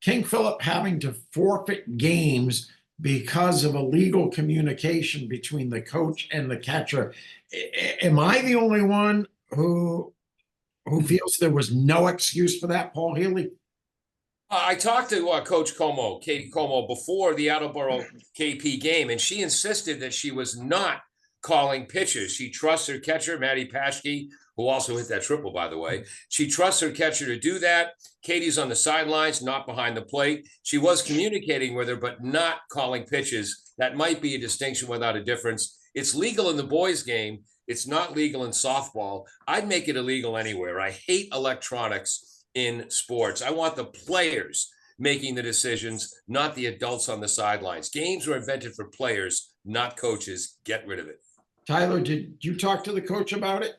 King Philip having to forfeit games because of illegal communication between the coach and the catcher. Am I the only one who feels there was no excuse for that, Paul Healy? I talked to Coach Como, Katie Como, before the Attleboro KP game, and she insisted that she was not calling pitches. She trusts her catcher, Maddie Paschke, who also hit that triple, by the way. She trusts her catcher to do that. Katie's on the sidelines, not behind the plate. She was communicating with her, but not calling pitches. That might be a distinction without a difference. It's legal in the boys' game. It's not legal in softball. I'd make it illegal anywhere. I hate electronics in sports. I want the players making the decisions, not the adults on the sidelines. Games were invented for players, not coaches. Get rid of it. Tyler, did you talk to the coach about it?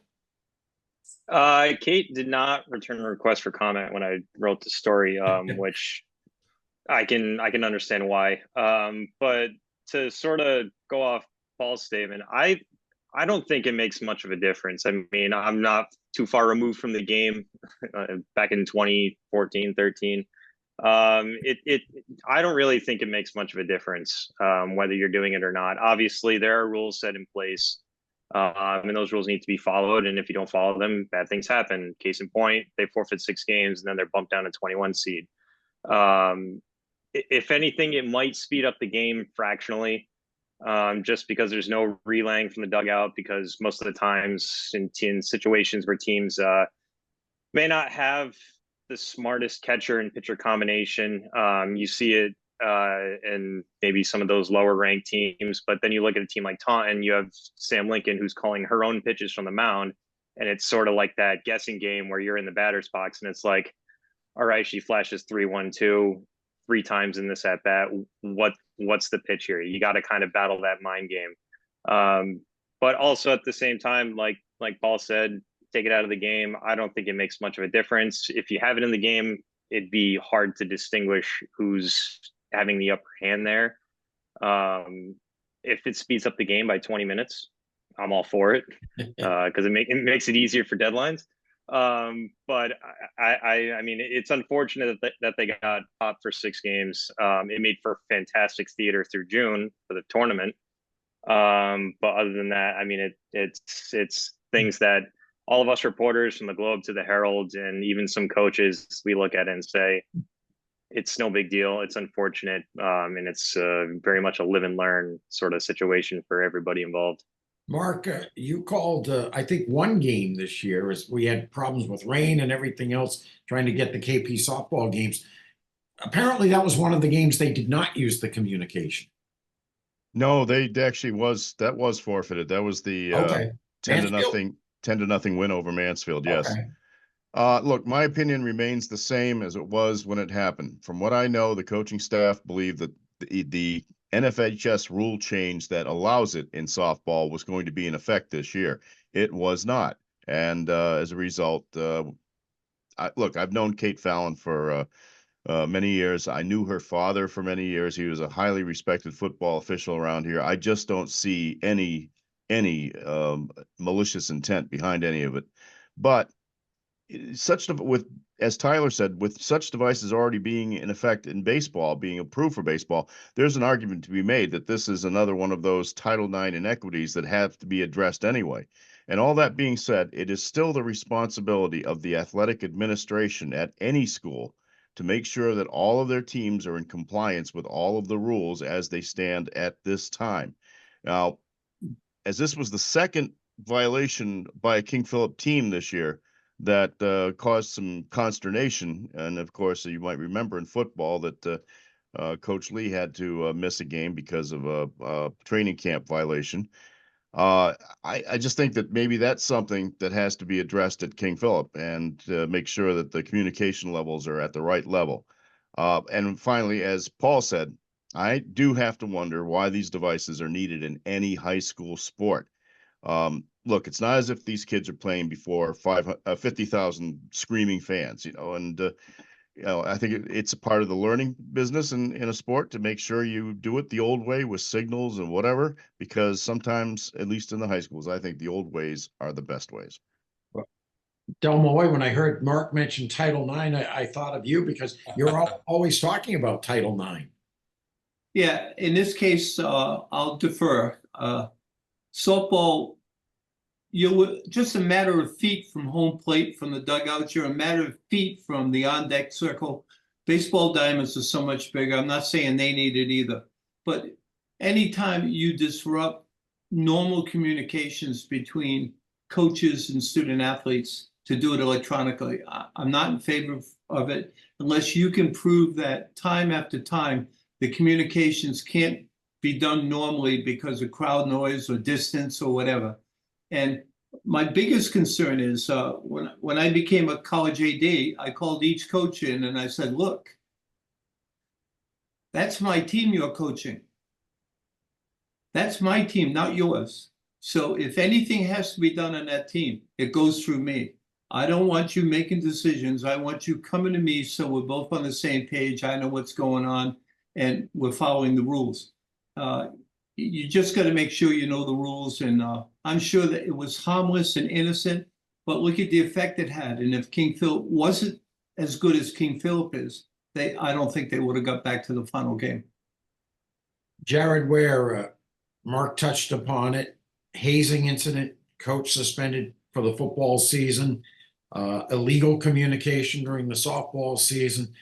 Kate did not return a request for comment when I wrote the story, which I can understand why. But to sort of go off Paul's statement, I don't think it makes much of a difference. I mean, I'm not too far removed from the game back in 2014, 13. I don't really think it makes much of a difference whether you're doing it or not. Obviously, there are rules set in place, and those rules need to be followed. And if you don't follow them, bad things happen. Case in point, they forfeit 6 games, and then they're bumped down to 21 seed. If anything, it might speed up the game fractionally. Just because there's no relaying from the dugout, because most of the times in situations where teams may not have the smartest catcher and pitcher combination, you see it in maybe some of those lower ranked teams. But then you look at a team like Taunton, you have Sam Lincoln who's calling her own pitches from the mound, and it's sort of like that guessing game where you're in the batter's box and it's like, all right, she flashes 3-1-2 3 times in this at bat. What's the pitch here? You got to kind of battle that mind game. But also at the same time, like Paul said, take it out of the game. I don't think it makes much of a difference. If you have it in the game, it'd be hard to distinguish who's having the upper hand there. If it speeds up the game by 20 minutes, I'm all for it because it makes it easier for deadlines. But I mean, it's unfortunate that they got popped for 6 games. It made for fantastic theater through June for the tournament. But other than that, I mean, it's things that all of us reporters from the Globe to the Herald and even some coaches, we look at it and say, it's no big deal. It's unfortunate. And it's very much a live and learn sort of situation for everybody involved. Mark, you called, I think, one game this year as we had problems with rain and everything else trying to get the KP softball games. Apparently, that was one of the games they did not use the communication. No, they actually that was forfeited. That was the 10-0 win over Mansfield. Yes. Okay. Look, my opinion remains the same as it was when it happened. From what I know, the coaching staff believed that the NFHS rule change that allows it in softball was going to be in effect this year. It was not. And as a result, I've known Kate Fallon for many years. I knew her father for many years. He was a highly respected football official around here. I just don't see any malicious intent behind any of it. But as Tyler said, with such devices already being in effect in baseball, being approved for baseball, there's an argument to be made that this is another one of those Title IX inequities that have to be addressed anyway. And all that being said, it is still the responsibility of the athletic administration at any school to make sure that all of their teams are in compliance with all of the rules as they stand at this time. Now, as this was the second violation by a King Philip team this year that caused some consternation, and of course, you might remember in football that Coach Lee had to miss a game because of a training camp violation. I just think that maybe that's something that has to be addressed at King Philip and make sure that the communication levels are at the right level. And finally, as Paul said, I do have to wonder why these devices are needed in any high school sport. Look, it's not as if these kids are playing before 50,000 screaming fans, and I think it's a part of the learning business in a sport to make sure you do it the old way with signals and whatever, because sometimes, at least in the high schools, I think the old ways are the best ways. Del Moy, when I heard Mark mention Title IX, I thought of you because you're always talking about Title IX. Yeah, in this case, I'll defer. Softball, you're just a matter of feet from home plate, from the dugouts. You're a matter of feet from the on-deck circle. Baseball diamonds are so much bigger. I'm not saying they need it either. But anytime you disrupt normal communications between coaches and student athletes to do it electronically, I'm not in favor of it unless you can prove that time after time the communications can't be done normally because of crowd noise or distance or whatever. And my biggest concern is when I became a college AD, I called each coach in and I said, look, that's my team you're coaching. That's my team, not yours. So if anything has to be done on that team, it goes through me. I don't want you making decisions. I want you coming to me so we're both on the same page. I know what's going on and we're following the rules. You just got to make sure you know the rules. And I'm sure that it was harmless and innocent, but look at the effect it had. And if King Philip wasn't as good as King Philip is, I don't think they would have got back to the final game. Jared Ware, Mark touched upon it. Hazing incident, coach suspended for the football season, illegal communication during the softball season.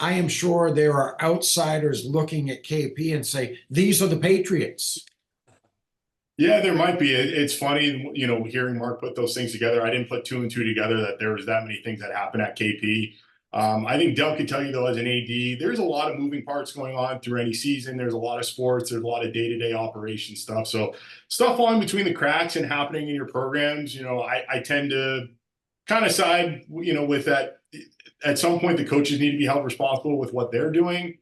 I am sure there are outsiders looking at KP and say, these are the Patriots. Yeah, there might be. It's funny, you know, hearing Mark put those things together. I didn't put two and two together that there was that many things that happened at KP. I think Del could tell you, though, as an AD, there's a lot of moving parts going on through any season. There's a lot of sports. There's a lot of day-to-day operation stuff. So stuff falling between the cracks and happening in your programs, you know, I tend to kind of side, you know, with that. At some point, the coaches need to be held responsible with what they're doing.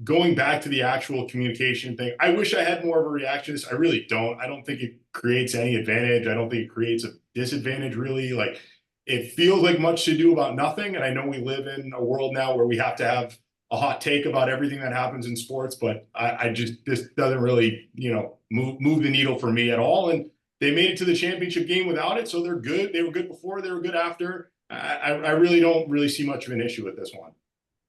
Going back to the actual communication thing, I wish I had more of a reaction to this. I really don't. I don't think it creates any advantage. I don't think it creates a disadvantage, really. Like, it feels like much to do about nothing. And I know we live in a world now where we have to have a hot take about everything that happens in sports, but I just, this doesn't really, you know, move the needle for me at all. And they made it to the championship game without it. So they're good. They were good before, they were good after. I really don't see much of an issue with this one.